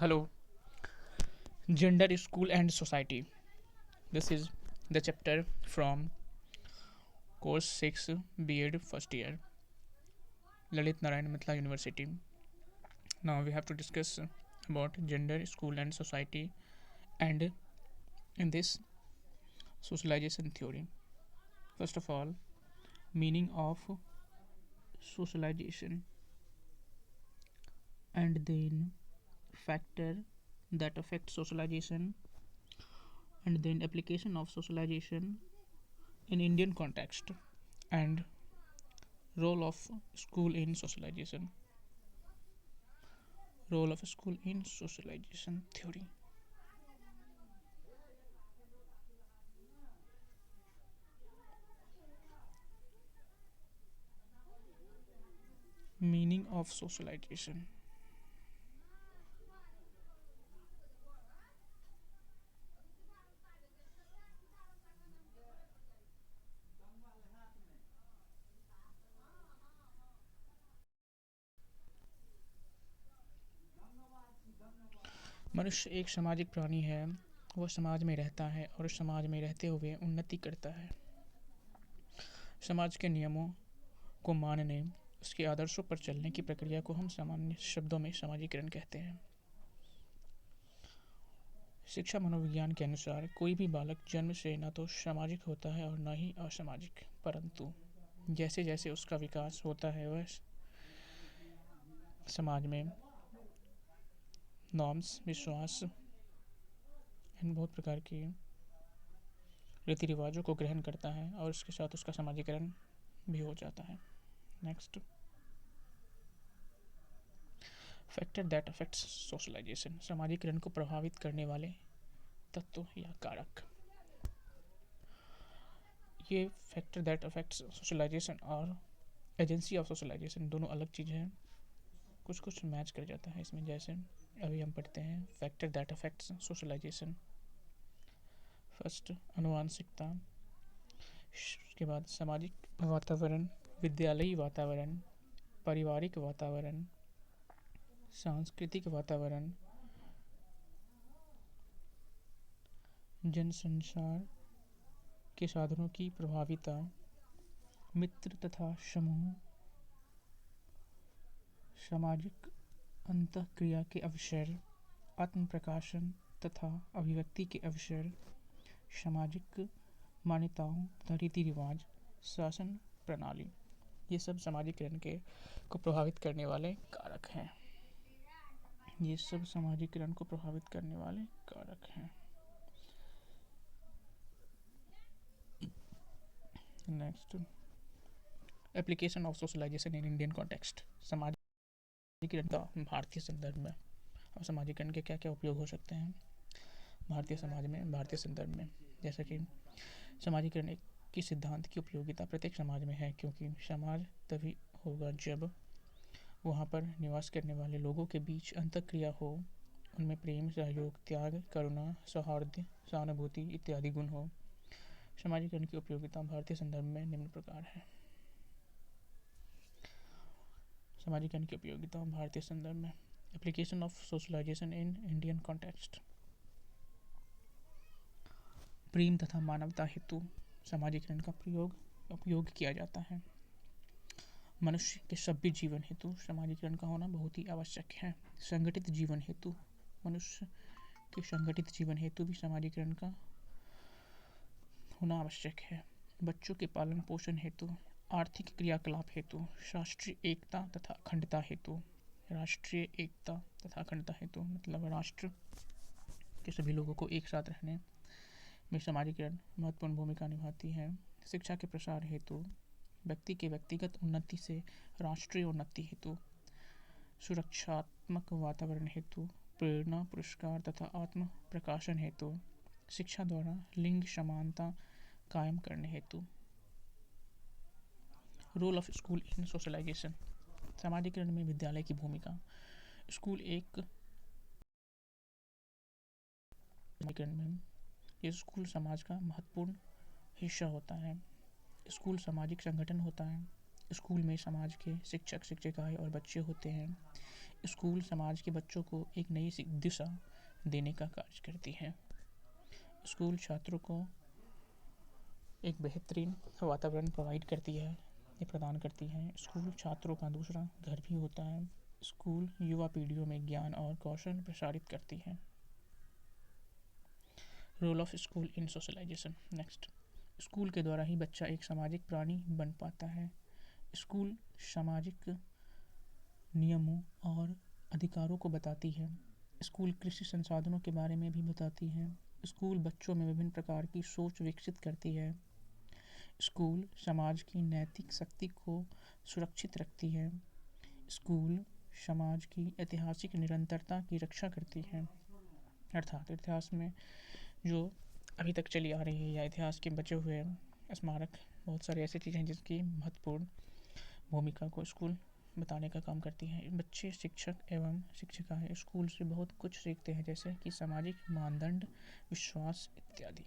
Hello, Gender, School and Society. This is the chapter from course 6 B.Ed first year, Lalit Narayan Mithila University. Now we have to discuss about gender, school and society and in this socialization theory. First of all, meaning of socialization and then factor that affect socialization and then application of socialization in Indian context and role of school in socialization. Role of school in socialization theory. Meaning of socialization. मनुष्य एक सामाजिक प्राणी है। वह समाज में रहता है और समाज में रहते हुए उन्नति करता है। समाज के नियमों को मानने, उसके आदर्शों पर चलने की प्रक्रिया को हम सामान्य शब्दों में समाजीकरण कहते हैं। शिक्षा मनोविज्ञान के अनुसार कोई भी बालक जन्म से न तो सामाजिक होता है और न ही असामाजिक, परंतु जैसे जैसे उसका विकास होता है वह समाज में नॉर्म्स, विश्वास एंड बहुत प्रकार के रीति रिवाजों को ग्रहण करता है और उसके साथ उसका समाजीकरण भी हो जाता है। Next, factor that affects socialisation, समाजीकरण को प्रभावित करने वाले तत्व या कारक। ये फैक्टर दैट अफेक्ट्स सोशलाइजेशन और एजेंसी ऑफ सोशलाइजेशन दोनों अलग चीज़ हैं। कुछ कुछ मैच कर जाता है इसमें, जैसे अभी हम पढ़ते हैं factor that affects socialisation. First, आनुवंशिकता, उसके बाद सामाजिक वातावरण, विद्यालयी वातावरण, पारिवारिक वातावरण, सांस्कृतिक वातावरण, जनसंचार के साधनों की प्रभाविता, मित्र तथा समूह, सामाजिक अंतःक्रिया के अवसर, आत्म प्रकाशन तथा अभिव्यक्ति के अवसर, सामाजिक मान्यताओं तथा रीति रिवाज, शासन प्रणाली, ये सब सामाजिकरण के को प्रभावित करने वाले कारक हैं। ये सब सामाजिकरण को प्रभावित करने वाले कारक हैं। Next, application of socialization in Indian context, सामाजिकरण का भारतीय संदर्भ में और सामाजिकरण के क्या क्या उपयोग हो सकते हैं भारतीय समाज में, भारतीय संदर्भ में। जैसा कि सामाजिकरण एक की सिद्धांत की उपयोगिता प्रत्येक समाज में है, क्योंकि समाज तभी होगा जब वहाँ पर निवास करने वाले लोगों के बीच अंतःक्रिया हो, उनमें प्रेम, सहयोग, त्याग, करुणा, सौहार्द, सहानुभूति इत्यादि गुण हो। सामाजिकरण की उपयोगिता भारतीय संदर्भ में निम्न प्रकार है। सामाजिकरण की उपयोगिता भारतीय संदर्भ में, application of socialization in Indian context. प्रेम तथा मानवता हेतु सामाजिकरण का उपयोग किया जाता है। मनुष्य के सभ्य जीवन हेतु सामाजिकरण का होना बहुत ही आवश्यक है। संगठित जीवन हेतु, मनुष्य के संगठित जीवन हेतु भी सामाजिकरण का होना आवश्यक है। बच्चों के पालन पोषण हेतु, आर्थिक क्रियाकलाप हेतु, राष्ट्रीय एकता तथा अखंडता हेतु। राष्ट्रीय एकता तथा अखंडता हेतु मतलब राष्ट्र के सभी लोगों को एक साथ रहने में सामाजिकरण महत्वपूर्ण भूमिका निभाती है। शिक्षा के प्रसार हेतु, व्यक्ति के व्यक्तिगत उन्नति से राष्ट्रीय उन्नति हेतु, सुरक्षात्मक वातावरण हेतु, प्रेरणा, पुरस्कार तथा आत्म प्रकाशन हेतु, शिक्षा द्वारा लिंग समानता कायम करने हेतु। Role of school in socialization, सामाजिकरण में विद्यालय की भूमिका। स्कूल एक सामाजिकरण में ये स्कूल समाज का महत्वपूर्ण हिस्सा होता है। स्कूल सामाजिक संगठन होता है। स्कूल में समाज के शिक्षक, शिक्षिकाएं और बच्चे होते हैं। स्कूल समाज के बच्चों को एक नई दिशा देने का कार्य करती है। स्कूल छात्रों को एक बेहतरीन वातावरण प्रदान करती है। स्कूल छात्रों का दूसरा घर भी होता है। स्कूल युवा पीढ़ियों में ज्ञान और कौशल प्रसारित करती है। Role of school in socialisation. Next, school के द्वारा ही बच्चा एक सामाजिक प्राणी बन पाता है। स्कूल सामाजिक नियमों और अधिकारों को बताती है। स्कूल कृषि संसाधनों के बारे में भी बताती है। स्कूल बच्चों में विभिन्न प्रकार की सोच विकसित करती है। स्कूल समाज की नैतिक शक्ति को सुरक्षित रखती है। स्कूल समाज की ऐतिहासिक निरंतरता की रक्षा करती है। अर्थात इतिहास में जो अभी तक चली आ रही है या इतिहास के बचे हुए स्मारक, बहुत सारी ऐसी चीज़ें हैं जिसकी महत्वपूर्ण भूमिका को स्कूल बताने का काम करती हैं। बच्चे शिक्षक एवं शिक्षिकाएं स्कूल से बहुत कुछ सीखते हैं, जैसे कि सामाजिक मानदंड, विश्वास इत्यादि।